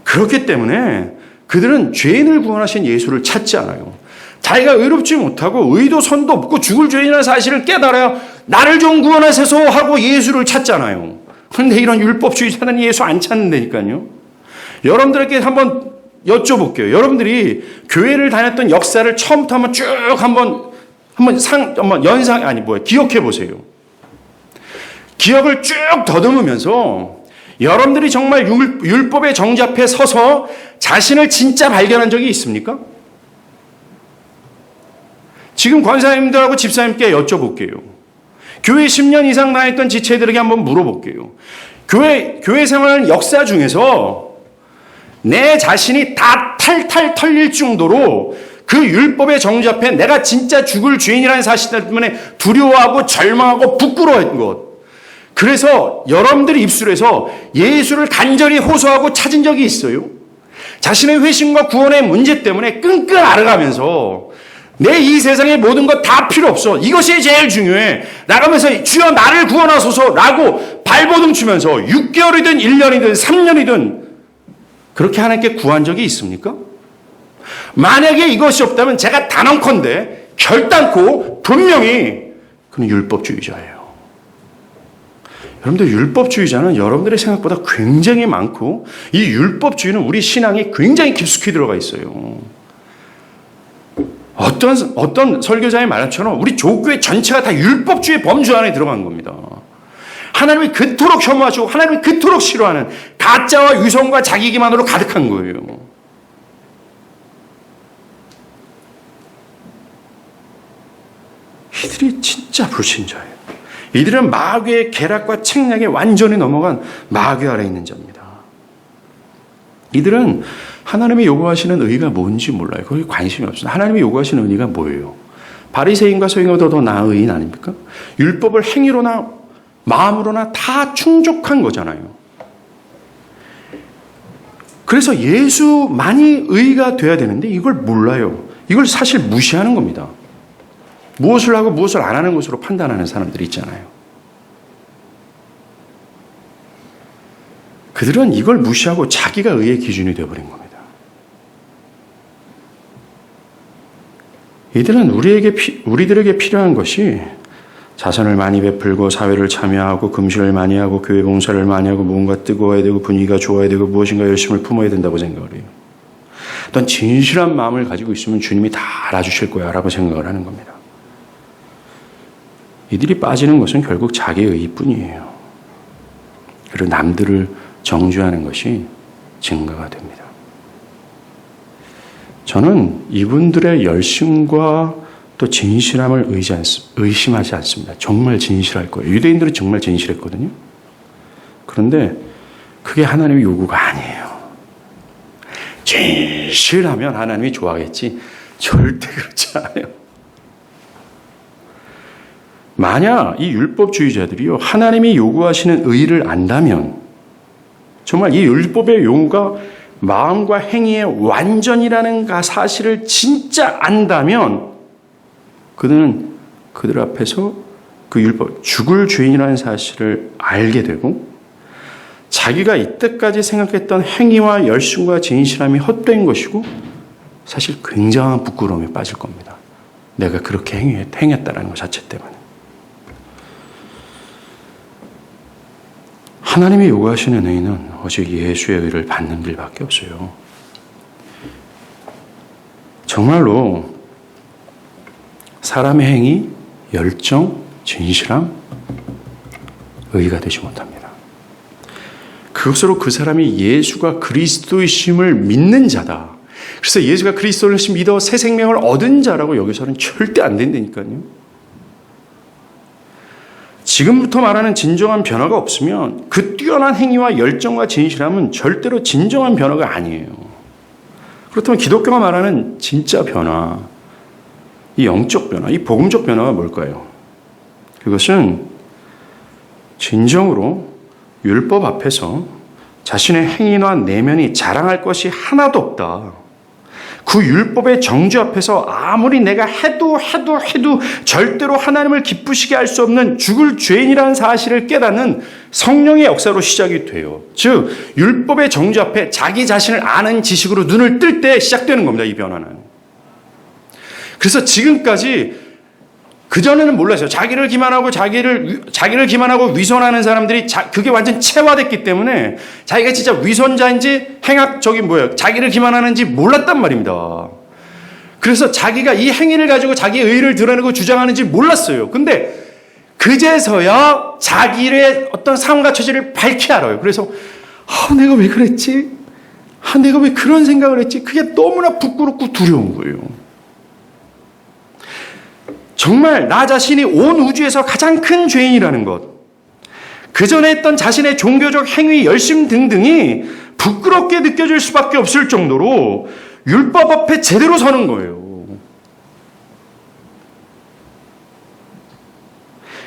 그렇기 때문에 그들은 죄인을 구원하신 예수를 찾지 않아요. 자기가 의롭지 못하고 의도 선도 없고 죽을 죄인이라는 사실을 깨달아야 나를 좀 구원하셔서 하고 예수를 찾잖아요. 그런데 이런 율법주의자는 예수 안 찾는다니까요. 여러분들에게 한번 여쭤볼게요. 여러분들이 교회를 다녔던 역사를 처음부터 한번 쭉 기억해 보세요. 기억을 쭉 더듬으면서 여러분들이 정말 율법의 정좌 앞에 서서 자신을 진짜 발견한 적이 있습니까? 지금 권사님들하고 집사님께 여쭤볼게요. 교회 10년 이상 다녔던 지체들에게 한번 물어볼게요. 교회 생활 역사 중에서 내 자신이 다 탈탈 털릴 정도로 그 율법의 정죄 앞에 내가 진짜 죽을 죄인이라는 사실 때문에 두려워하고 절망하고 부끄러워했던 것. 그래서 여러분들이 입술에서 예수를 간절히 호소하고 찾은 적이 있어요. 자신의 회심과 구원의 문제 때문에 끙끙 앓아가면서 내 이 세상의 모든 것 다 필요 없어. 이것이 제일 중요해. 나가면서 주여 나를 구원하소서라고 발버둥 치면서 6개월이든 1년이든 3년이든 그렇게 하나님께 구한 적이 있습니까? 만약에 이것이 없다면 제가 단언컨대 결단코 분명히 그는 율법주의자예요. 여러분들 율법주의자는 여러분들의 생각보다 굉장히 많고 이 율법주의는 우리 신앙에 굉장히 깊숙이 들어가 있어요. 어떤 설교자의 말처럼 우리 조교회 전체가 다 율법주의 범주 안에 들어간 겁니다. 하나님이 그토록 혐오하시고 하나님이 그토록 싫어하는 가짜와 위선과 자기 기만으로 가득한 거예요. 이들이 진짜 불신자예요. 이들은 마귀의 계략과 책략에 완전히 넘어간 마귀 아래 있는 자입니다. 이들은 하나님이 요구하시는 의의가 뭔지 몰라요. 거기에 관심이 없어요. 하나님이 요구하시는 의의가 뭐예요? 바리새인과 서기관보다 더 나은 의인 아닙니까? 율법을 행위로나 마음으로나 다 충족한 거잖아요. 그래서 예수만이 의의가 돼야 되는데 이걸 몰라요. 이걸 사실 무시하는 겁니다. 무엇을 하고 무엇을 안 하는 것으로 판단하는 사람들이 있잖아요. 그들은 이걸 무시하고 자기가 의의 기준이 되어버린 겁니다. 이들은 우리들에게 필요한 것이 자선을 많이 베풀고 사회를 참여하고 금식을 많이 하고 교회 봉사를 많이 하고 뭔가 뜨거워야 되고 분위기가 좋아야 되고 무엇인가 열심을 품어야 된다고 생각을 해요. 어떤 진실한 마음을 가지고 있으면 주님이 다 알아주실 거야 라고 생각을 하는 겁니다. 이들이 빠지는 것은 결국 자기의 의뿐이에요. 그리고 남들을 정죄하는 것이 증거가 됩니다. 저는 이분들의 열심과 또 진실함을 의심하지 않습니다. 정말 진실할 거예요. 유대인들은 정말 진실했거든요. 그런데 그게 하나님의 요구가 아니에요. 진실하면 하나님이 좋아하겠지. 절대 그렇지 않아요. 만약 이 율법주의자들이요, 하나님이 요구하시는 의의를 안다면, 정말 이 율법의 요구가 마음과 행위의 완전이라는 사실을 진짜 안다면, 그들은 그들 앞에서 그 율법, 죽을 죄인이라는 사실을 알게 되고, 자기가 이때까지 생각했던 행위와 열심과 진실함이 헛된 것이고, 사실 굉장한 부끄러움에 빠질 겁니다. 내가 그렇게 행했다는 것 자체 때문에. 하나님이 요구하시는 의는 오직 예수의 의를 받는 길밖에 없어요. 정말로 사람의 행위, 열정, 진실함, 의가 되지 못합니다. 그것으로 그 사람이 예수가 그리스도이심을 믿는 자다. 그래서 예수가 그리스도를 믿어 새 생명을 얻은 자라고 여기서는 절대 안 된다니까요. 지금부터 말하는 진정한 변화가 없으면 그 뛰어난 행위와 열정과 진실함은 절대로 진정한 변화가 아니에요. 그렇다면 기독교가 말하는 진짜 변화, 이 영적 변화, 이 복음적 변화가 뭘까요? 그것은 진정으로 율법 앞에서 자신의 행위나 내면이 자랑할 것이 하나도 없다. 그 율법의 정죄 앞에서 아무리 내가 해도 절대로 하나님을 기쁘시게 할 수 없는 죽을 죄인이라는 사실을 깨닫는 성령의 역사로 시작이 돼요. 즉 율법의 정죄 앞에 자기 자신을 아는 지식으로 눈을 뜰 때 시작되는 겁니다. 이 변화는. 그래서 지금까지 그전에는 몰랐어요. 자기를 기만하고 위선하는 사람들이 그게 완전 체화됐기 때문에 자기가 진짜 위선자인지 자기를 기만하는지 몰랐단 말입니다. 그래서 자기가 이 행위를 가지고 자기의 의의를 드러내고 주장하는지 몰랐어요. 근데 그제서야 자기의 어떤 삶과 처지를 밝히 알아요. 그래서 내가 왜 그랬지? 내가 왜 그런 생각을 했지? 그게 너무나 부끄럽고 두려운 거예요. 정말 나 자신이 온 우주에서 가장 큰 죄인이라는 것, 그 전에 했던 자신의 종교적 행위, 열심 등등이 부끄럽게 느껴질 수밖에 없을 정도로 율법 앞에 제대로 서는 거예요.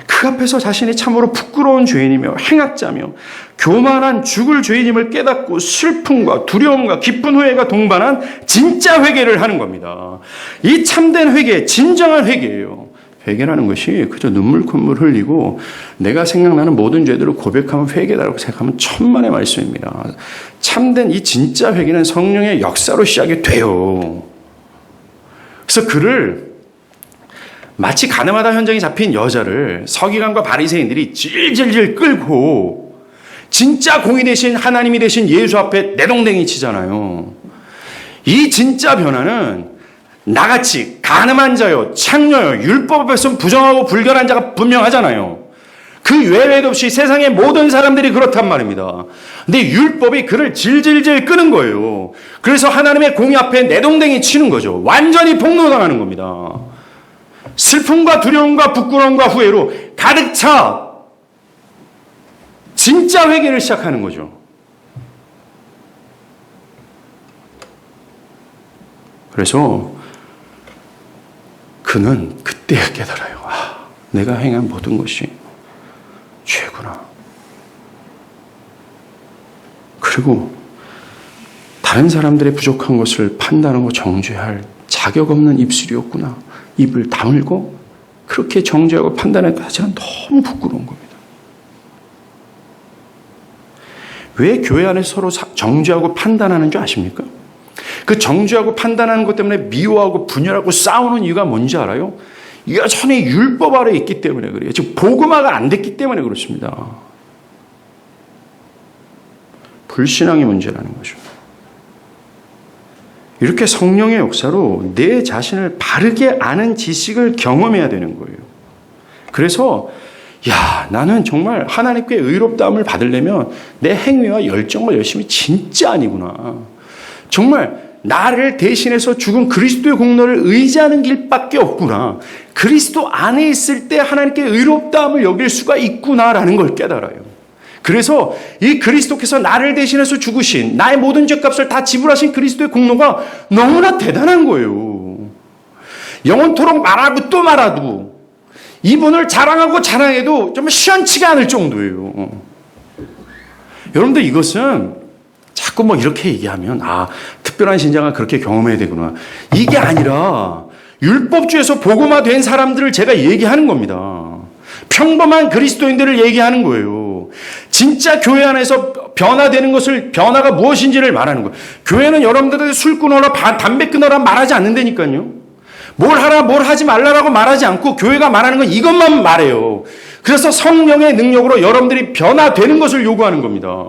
그 앞에서 자신이 참으로 부끄러운 죄인이며 행악자며 교만한 죽을 죄인임을 깨닫고 슬픔과 두려움과 깊은 후회가 동반한 진짜 회개를 하는 겁니다. 이 참된 회개, 진정한 회개예요. 회개라는 것이 그저 눈물 콧물 흘리고 내가 생각나는 모든 죄들을 고백하면 회개다라고 생각하면 천만의 말씀입니다. 참된 이 진짜 회개는 성령의 역사로 시작이 돼요. 그래서 그를 마치 가늠하다 현장에 잡힌 여자를 서기관과 바리새인들이 질질질 끌고 진짜 공의 되신 하나님이 되신 예수 앞에 내동댕이 치잖아요. 이 진짜 변화는 나같이 가늠한 자요, 창녀요, 율법 앞에서 부정하고 불결한 자가 분명하잖아요. 그 외외도 없이 세상의 모든 사람들이 그렇단 말입니다. 근데 율법이 그를 질질질 끄는 거예요. 그래서 하나님의 공의 앞에 내동댕이 치는 거죠. 완전히 폭로당하는 겁니다. 슬픔과 두려움과 부끄러움과 후회로 가득 차 진짜 회개를 시작하는 거죠. 그래서 그는 그때야 깨달아요. 내가 행한 모든 것이 죄구나. 그리고 다른 사람들의 부족한 것을 판단하고 정죄할 자격 없는 입술이었구나. 입을 다물고 그렇게 정죄하고 판단했다 하지만 너무 부끄러운 겁니다. 왜 교회 안에서 서로 정죄하고 판단하는 줄 아십니까? 그 정죄하고 판단하는 것 때문에 미워하고 분열하고 싸우는 이유가 뭔지 알아요? 여전히 율법 아래 있기 때문에 그래요. 즉 복음화가 안 됐기 때문에 그렇습니다. 불신앙의 문제라는 거죠. 이렇게 성령의 역사로 내 자신을 바르게 아는 지식을 경험해야 되는 거예요. 그래서 나는 정말 하나님께 의롭다함을 받으려면 내 행위와 열정과 열심이 진짜 아니구나. 정말 나를 대신해서 죽은 그리스도의 공로를 의지하는 길밖에 없구나. 그리스도 안에 있을 때 하나님께 의롭다함을 여길 수가 있구나라는 걸 깨달아요. 그래서 이 그리스도께서 나를 대신해서 죽으신 나의 모든 죄값을 다 지불하신 그리스도의 공로가 너무나 대단한 거예요. 영원토록 말하고 또 말하고 이분을 자랑하고 자랑해도 정말 시원치가 않을 정도예요. 여러분들 이것은 자꾸 이렇게 얘기하면 특별한 신자가 그렇게 경험해야 되구나. 이게 아니라 율법주에서 복음화된 사람들을 제가 얘기하는 겁니다. 평범한 그리스도인들을 얘기하는 거예요. 진짜 교회 안에서 변화가 무엇인지를 말하는 거예요. 교회는 여러분들한테 술 끊어라, 담배 끊어라 말하지 않는다니까요. 뭘 하라, 뭘 하지 말라라고 말하지 않고 교회가 말하는 건 이것만 말해요. 그래서 성령의 능력으로 여러분들이 변화되는 것을 요구하는 겁니다.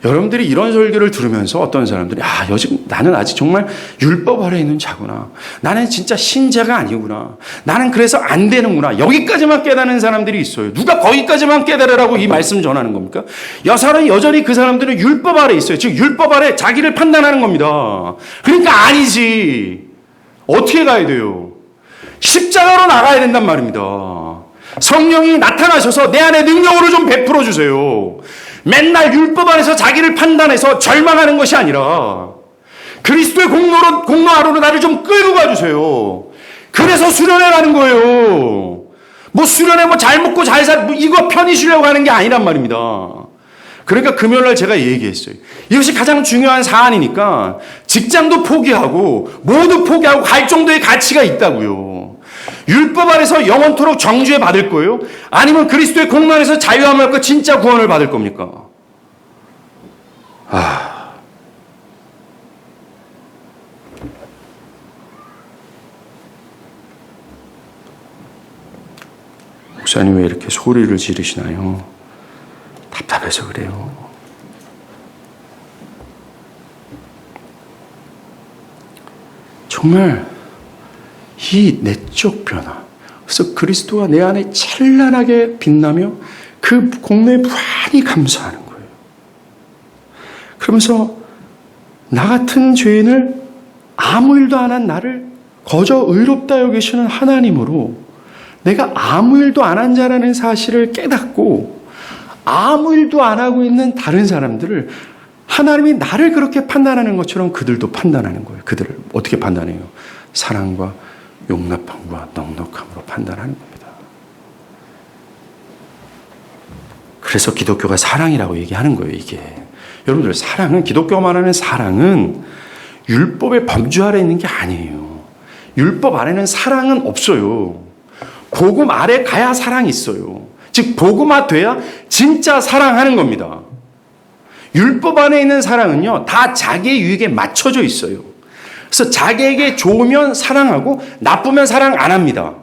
여러분들이 이런 설교를 들으면서 어떤 사람들이 요즘 나는 아직 정말 율법 아래 있는 자구나. 나는 진짜 신자가 아니구나. 나는 그래서 안 되는구나. 여기까지만 깨닫는 사람들이 있어요. 누가 거기까지만 깨달으라고 이 말씀 전하는 겁니까? 여전히 그 사람들은 율법 아래 있어요. 즉 율법 아래 자기를 판단하는 겁니다. 그러니까 아니지. 어떻게 가야 돼요? 십자가로 나가야 된단 말입니다. 성령이 나타나셔서 내 안에 능력으로 좀 베풀어 주세요. 맨날 율법 안에서 자기를 판단해서 절망하는 것이 아니라 그리스도의 공로하루로 나를 좀 끌고 가주세요. 그래서 수련회 가는 거예요. 수련회 잘 먹고 잘 이거 편히 쉬려고 하는 게 아니란 말입니다. 그러니까 금요일날 제가 얘기했어요. 이것이 가장 중요한 사안이니까 직장도 포기하고 모두 포기하고 갈 정도의 가치가 있다고요. 율법 안에서 영원토록 정죄 받을 거예요? 아니면 그리스도의 공로 안에서 자유함을 얻고 진짜 구원을 받을 겁니까? 목사님 왜 이렇게 소리를 지르시나요? 답답해서 그래요. 정말 이 내적 변화, 그래서 그리스도가 내 안에 찬란하게 빛나며 그 공로에 무한히 감사하는 거예요. 그러면서 나 같은 죄인을 아무 일도 안 한 나를 거저 의롭다 여기시는 하나님으로 내가 아무 일도 안 한 자라는 사실을 깨닫고 아무 일도 안 하고 있는 다른 사람들을 하나님이 나를 그렇게 판단하는 것처럼 그들도 판단하는 거예요. 그들을 어떻게 판단해요? 사랑과 용납함과 넉넉함으로 판단하는 겁니다. 그래서 기독교가 사랑이라고 얘기하는 거예요, 이게. 여러분들, 기독교가 말하는 사랑은 율법의 범주 아래 있는 게 아니에요. 율법 아래는 사랑은 없어요. 복음 아래 가야 사랑이 있어요. 즉, 복음화 돼야 진짜 사랑하는 겁니다. 율법 안에 있는 사랑은요, 다 자기의 유익에 맞춰져 있어요. 그래서 자기에게 좋으면 사랑하고 나쁘면 사랑 안 합니다.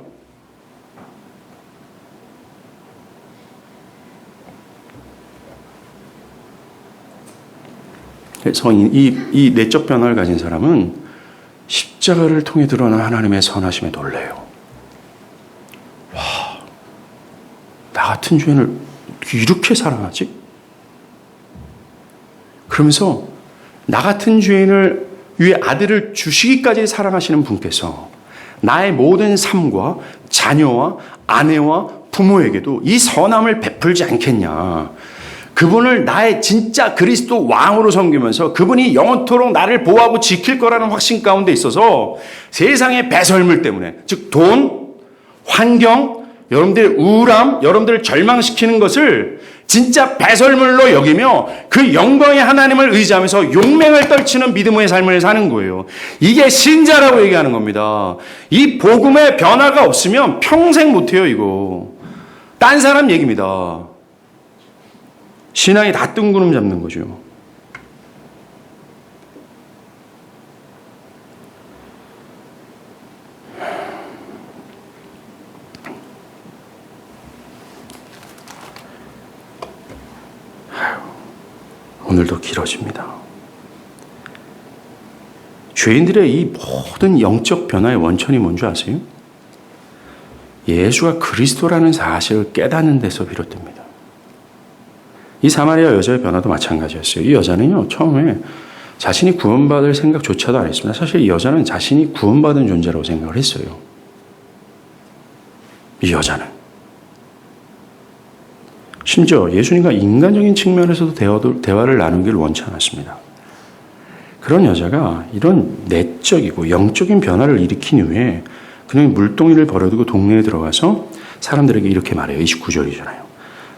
그래서 이 내적 변화를 가진 사람은 십자가를 통해 드러난 하나님의 선하심에 놀래요. 와, 나 같은 죄인을 이렇게 사랑하지? 그러면서 나 같은 죄인을 위해 아들을 주시기까지 사랑하시는 분께서 나의 모든 삶과 자녀와 아내와 부모에게도 이 선함을 베풀지 않겠냐. 그분을 나의 진짜 그리스도 왕으로 섬기면서 그분이 영원토록 나를 보호하고 지킬 거라는 확신 가운데 있어서 세상의 배설물 때문에, 즉 돈, 환경, 여러분들의 우울함, 여러분들을 절망시키는 것을 진짜 배설물로 여기며 그 영광의 하나님을 의지하면서 용맹을 떨치는 믿음의 삶을 사는 거예요. 이게 신자라고 얘기하는 겁니다. 이 복음의 변화가 없으면 평생 못해요, 이거. 딴 사람 얘기입니다. 신앙이 다 뜬구름 잡는 거죠. 오늘도 길어집니다. 죄인들의 이 모든 영적 변화의 원천이 뭔지 아세요? 예수가 그리스도라는 사실을 깨닫는 데서 비롯됩니다. 이 사마리아 여자의 변화도 마찬가지였어요. 이 여자는요, 처음에 자신이 구원받을 생각조차도 안 했습니다. 사실 이 여자는 자신이 구원받은 존재라고 생각을 했어요. 이 여자는. 심지어 예수님과 인간적인 측면에서도 대화를 나누기를 원치 않았습니다. 그런 여자가 이런 내적이고 영적인 변화를 일으킨 이후에 그냥 물동이를 버려두고 동네에 들어가서 사람들에게 이렇게 말해요. 29절이잖아요.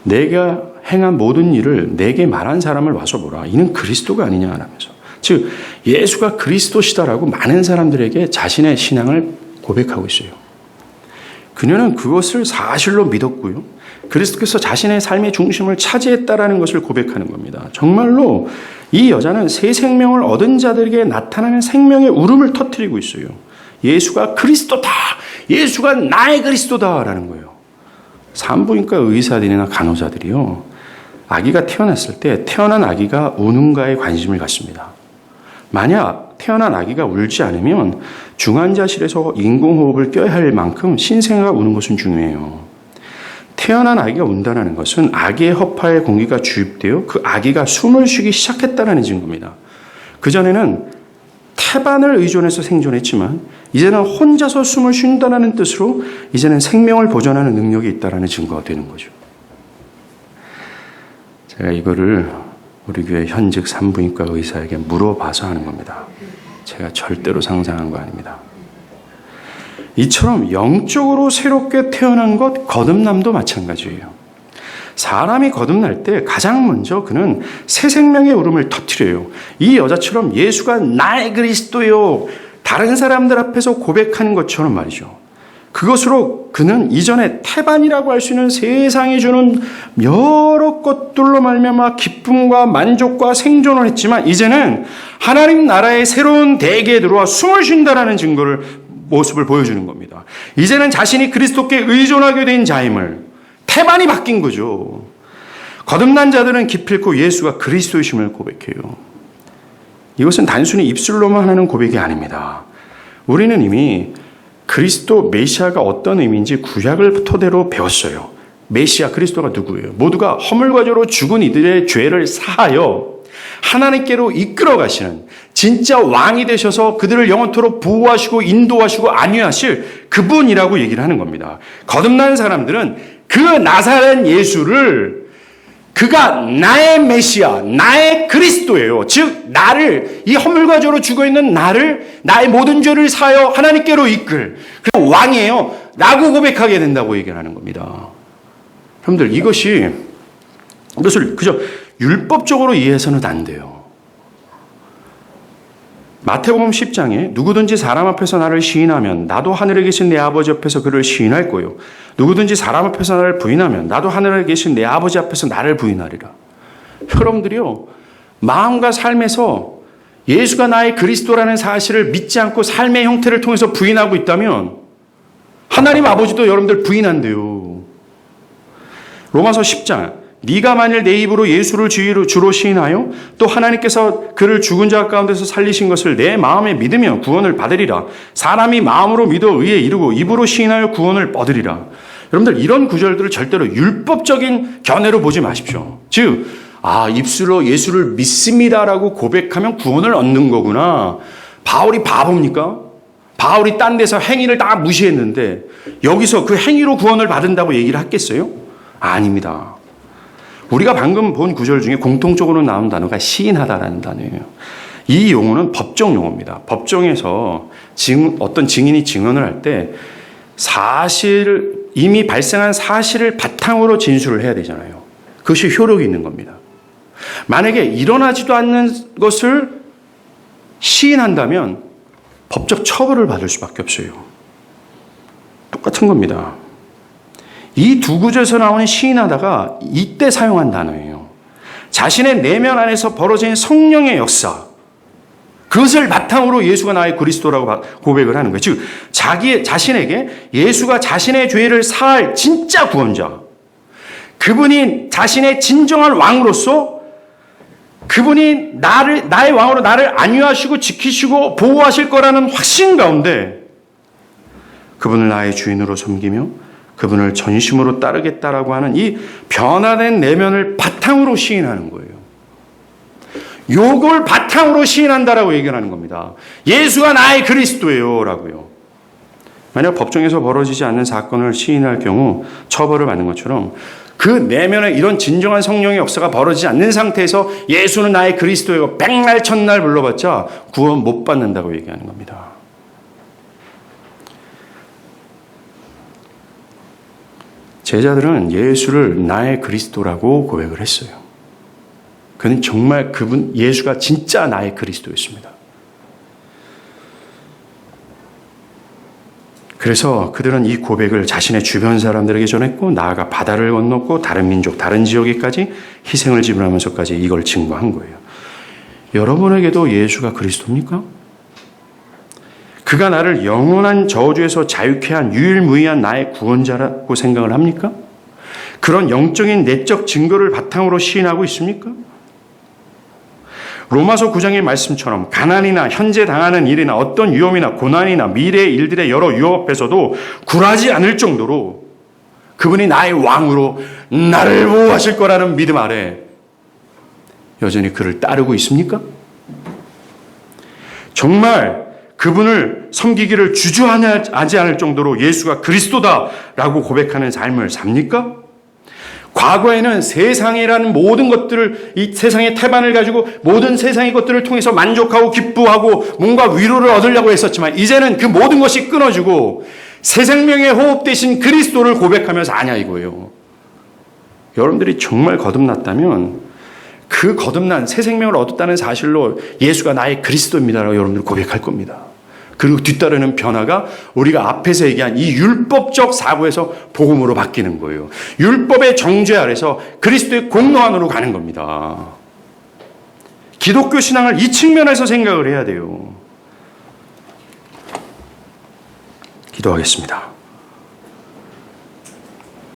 내가 행한 모든 일을 내게 말한 사람을 와서 보라. 이는 그리스도가 아니냐 하면서. 즉 예수가 그리스도시다라고 많은 사람들에게 자신의 신앙을 고백하고 있어요. 그녀는 그것을 사실로 믿었고요. 그리스도께서 자신의 삶의 중심을 차지했다라는 것을 고백하는 겁니다. 정말로 이 여자는 새 생명을 얻은 자들에게 나타나는 생명의 울음을 터뜨리고 있어요. 예수가 그리스도다. 예수가 나의 그리스도다라는 거예요. 산부인과 의사들이나 간호사들이요, 아기가 태어났을 때 태어난 아기가 우는가에 관심을 갖습니다. 만약 태어난 아기가 울지 않으면 중환자실에서 인공호흡을 껴야 할 만큼 신생아가 우는 것은 중요해요. 태어난 아기가 운다는 것은 아기의 허파에 공기가 주입되어 그 아기가 숨을 쉬기 시작했다는 증거입니다. 그전에는 태반을 의존해서 생존했지만 이제는 혼자서 숨을 쉰다는 뜻으로 이제는 생명을 보존하는 능력이 있다는 증거가 되는 거죠. 제가 이거를 우리 교회 현직 산부인과 의사에게 물어봐서 하는 겁니다. 제가 절대로 상상한 거 아닙니다. 이처럼 영적으로 새롭게 태어난 것, 거듭남도 마찬가지예요. 사람이 거듭날 때 가장 먼저 그는 새 생명의 울음을 터뜨려요. 이 여자처럼 예수가 나의 그리스도요, 다른 사람들 앞에서 고백하는 것처럼 말이죠. 그것으로 그는 이전에 태반이라고 할 수 있는 세상이 주는 여러 것들로 말미암아 기쁨과 만족과 생존을 했지만 이제는 하나님 나라의 새로운 대계에 들어와 숨을 쉰다라는 모습을 보여주는 겁니다. 이제는 자신이 그리스도께 의존하게 된 자임을, 태반이 바뀐 거죠. 거듭난 자들은 기필코 예수가 그리스도이심을 고백해요. 이것은 단순히 입술로만 하는 고백이 아닙니다. 우리는 이미 그리스도 메시아가 어떤 의미인지 구약을 토대로 배웠어요. 메시아 그리스도가 누구예요? 모두가 허물과 죄로 죽은 이들의 죄를 사하여 하나님께로 이끌어 가시는 진짜 왕이 되셔서 그들을 영원토록 보호하시고 인도하시고 안위하실 그분이라고 얘기를 하는 겁니다. 거듭난 사람들은 그 나사렛 예수를 그가 나의 메시아, 나의 그리스도예요. 즉 나를, 이 허물과 죄로 죽어있는 나를, 나의 모든 죄를 사하여 하나님께로 이끌 그 왕이에요 라고 고백하게 된다고 얘기하는 겁니다. 여러분들, 이것을 그저 율법적으로 이해해서는 안 돼요. 마태복음 10장에 누구든지 사람 앞에서 나를 시인하면 나도 하늘에 계신 내 아버지 앞에서 그를 시인할 거요. 누구든지 사람 앞에서 나를 부인하면 나도 하늘에 계신 내 아버지 앞에서 나를 부인하리라. 여러분들이요, 마음과 삶에서 예수가 나의 그리스도라는 사실을 믿지 않고 삶의 형태를 통해서 부인하고 있다면 하나님 아버지도 여러분들 부인한대요. 로마서 10장, 네가 만일 내 입으로 예수를 주로 시인하여 또 하나님께서 그를 죽은 자 가운데서 살리신 것을 내 마음에 믿으며 구원을 받으리라. 사람이 마음으로 믿어 의에 이르고 입으로 시인하여 구원을 얻으리라. 여러분들, 이런 구절들을 절대로 율법적인 견해로 보지 마십시오. 즉, 입술로 예수를 믿습니다라고 고백하면 구원을 얻는 거구나. 바울이 바보입니까? 바울이 딴 데서 행위를 다 무시했는데 여기서 그 행위로 구원을 받는다고 얘기를 했겠어요? 아닙니다. 우리가 방금 본 구절 중에 공통적으로 나온 단어가 시인하다라는 단어예요. 이 용어는 법정 용어입니다. 법정에서 어떤 증인이 증언을 할 때 이미 발생한 사실을 바탕으로 진술을 해야 되잖아요. 그것이 효력이 있는 겁니다. 만약에 일어나지도 않는 것을 시인한다면 법적 처벌을 받을 수밖에 없어요. 똑같은 겁니다. 이 두 구절에서 나오는 시인하다가 이때 사용한 단어예요. 자신의 내면 안에서 벌어진 성령의 역사, 그것을 바탕으로 예수가 나의 그리스도라고 고백을 하는 거예요. 즉 자신에게 예수가 자신의 죄를 사할 진짜 구원자, 그분이 자신의 진정한 왕으로서 그분이 나의 왕으로 나를 안위하시고 지키시고 보호하실 거라는 확신 가운데 그분을 나의 주인으로 섬기며 그분을 전심으로 따르겠다라고 하는 이 변화된 내면을 바탕으로 시인하는 거예요. 요걸 바탕으로 시인한다라고 얘기하는 겁니다. 예수가 나의 그리스도예요 라고요. 만약 법정에서 벌어지지 않는 사건을 시인할 경우 처벌을 받는 것처럼 그 내면에 이런 진정한 성령의 역사가 벌어지지 않는 상태에서 예수는 나의 그리스도예요 백날 천날 불러봤자 구원 못 받는다고 얘기하는 겁니다. 제자들은 예수를 나의 그리스도라고 고백을 했어요. 그는 정말 예수가 진짜 나의 그리스도였습니다. 그래서 그들은 이 고백을 자신의 주변 사람들에게 전했고 나아가 바다를 건넜고 다른 민족, 다른 지역에까지 희생을 지불하면서까지 이걸 증거한 거예요. 여러분에게도 예수가 그리스도입니까? 그가 나를 영원한 저주에서 자유케 한 유일무이한 나의 구원자라고 생각을 합니까? 그런 영적인 내적 증거를 바탕으로 시인하고 있습니까? 로마서 9장의 말씀처럼 가난이나 현재 당하는 일이나 어떤 위험이나 고난이나 미래의 일들의 여러 유혹 앞에서도 굴하지 않을 정도로 그분이 나의 왕으로 나를 보호하실 거라는 믿음 아래 여전히 그를 따르고 있습니까? 정말 그분을 섬기기를 주저하지 않을 정도로 예수가 그리스도다라고 고백하는 삶을 삽니까? 과거에는 세상이라는 모든 것들을, 이 세상의 태반을 가지고 모든 세상의 것들을 통해서 만족하고 기쁘하고 뭔가 위로를 얻으려고 했었지만 이제는 그 모든 것이 끊어지고 새 생명의 호흡 대신 그리스도를 고백하면서 아냐 이거예요. 여러분들이 정말 거듭났다면 그 거듭난 새 생명을 얻었다는 사실로 예수가 나의 그리스도입니다라고 여러분들 고백할 겁니다. 그리고 뒤따르는 변화가 우리가 앞에서 얘기한 이 율법적 사고에서 복음으로 바뀌는 거예요. 율법의 정죄 아래서 그리스도의 공로 안으로 가는 겁니다. 기독교 신앙을 이 측면에서 생각을 해야 돼요. 기도하겠습니다.